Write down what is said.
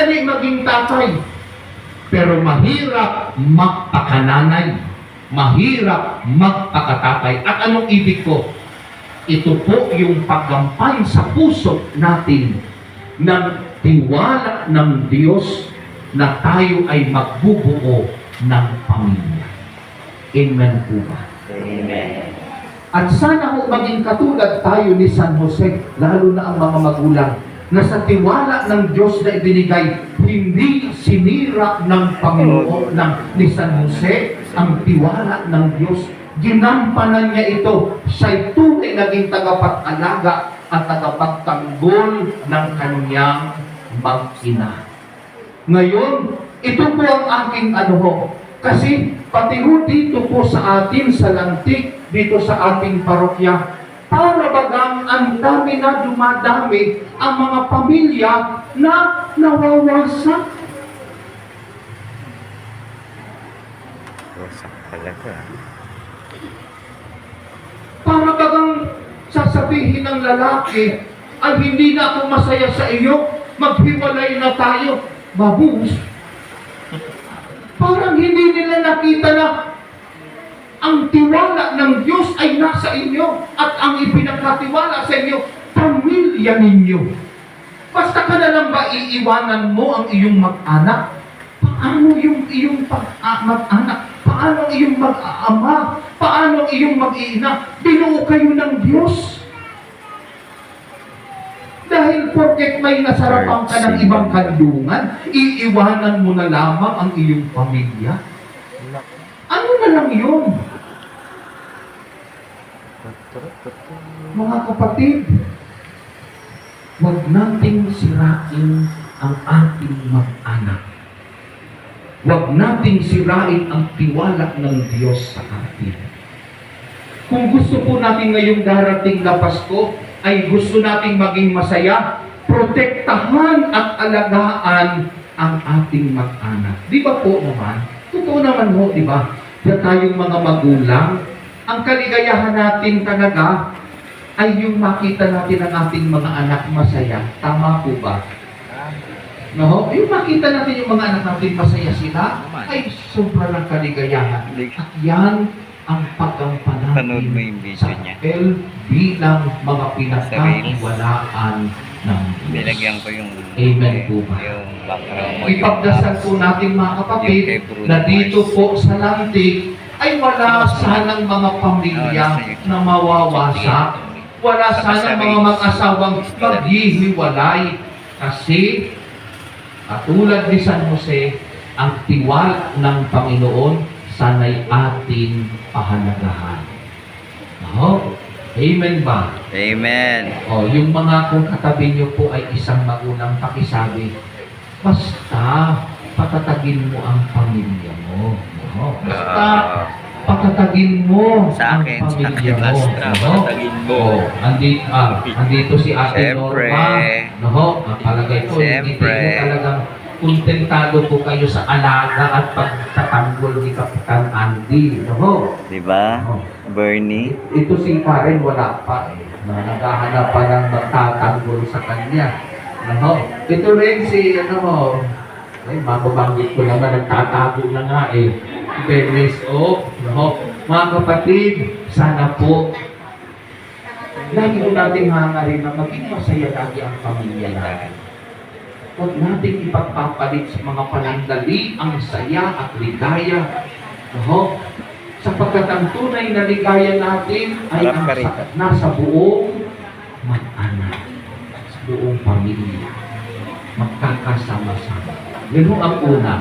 madali maging tatay. Pero mahirap magpakananay. Mahirap magpakatatay. At anong ibig ko? Ito po yung paggampay sa puso natin ng tiwala ng Diyos na tayo ay magbubuo ng pamilya. Amen po ba? Amen. At sana po maging katulad tayo ni San Jose, lalo na ang mga magulang, na sa tiwala ng Diyos na ibinigay, hindi sinira ng Panginoon ni San Jose ang tiwala ng Diyos. Ginampanan niya ito. Siya'y tunay naging tagapag-alaga at tagapagtanggol ng kanyang mag-ina. Ngayon, ito po ang aking kasi pati dito po sa atin, sa Lantik, dito sa ating parokya, para bagang ang dami na dumadami ang mga pamilya na nawawasak. Wasak talaga. Para bagang sasabihin ng lalaki, ay hindi na ako masaya sa iyo, maghiwalay na tayo. Babus. Parang hindi nila nakita na ang tiwala ng Diyos ay nasa inyo at ang ipinagkatiwala sa inyo, pamilya ninyo. Basta ka na lang ba iiwanan mo ang iyong mag-anak? Paano yung iyong mag-anak? Paano iyong mag-aama? Paano iyong mag-iina? Binuo kayo ng Diyos. Dahil porket may nasarapan ka ng ibang kandungan, iiwanan mo na lamang ang iyong pamilya. Ano na lang yun? Mga kapatid, huwag nating sirain ang ating mag-anak. Huwag nating sirain ang tiwala ng Diyos sa atin. Kung gusto po natin ngayong darating na Pasko, ay gusto nating maging masaya, protektahan at alagaan ang ating mag-anak. Di ba po naman? Totoo naman ho, di ba? Na tayong mga magulang, ang kaligayahan natin talaga ay yung makita natin ang ating mga anak masaya. Tama po ba? No? Yung makita natin yung mga anak natin masaya sila, ay sobra ng kaligayahan. At yan ang paggampanan sa papel bilang mga pinagkatiwalaan ng Diyos. Nilagyan ko yung Amen po ba? Yung background mo. Ipagdasal po natin mga kapatid na dito po sa Lantik ay wala sanang mga pamilya na mawawasak. Wala sanang mga mag-asawang maghihiwalay. Kasi katulad ni San Jose, ang tiwala ng Panginoon sana'y ating pahalagahan. Amen ba? Amen. Yung mga kung katabi niyo po ay isang magulang, pakisabi, basta patatagin mo ang pamilya mo. Basta patatagin mo sa akin, ang pamilya mo. patatagin mo. Andito si Ate Norma. Palagay ko, hindi mo talagang kontentado po kayo sa alaga at pagtatanggol ni Kapitan Andy. Diba? Bernie? Ito si Karen wala pa naghahanap pa ng magtatanggol sa kanya. Ito rin si mababanggit ko naman, nagtatago na nga Benes mga kapatid, sana po lagi ko natin hangarin na maging masaya lagi ang pamilya natin. Huwag natin ipagpapalit sa mga panandali ang saya at ligaya. Sapagkat ang tunay na ligaya natin ay nasa buong mag-anak, sa buong pamilya, magkakasama-sama. Yun ang una.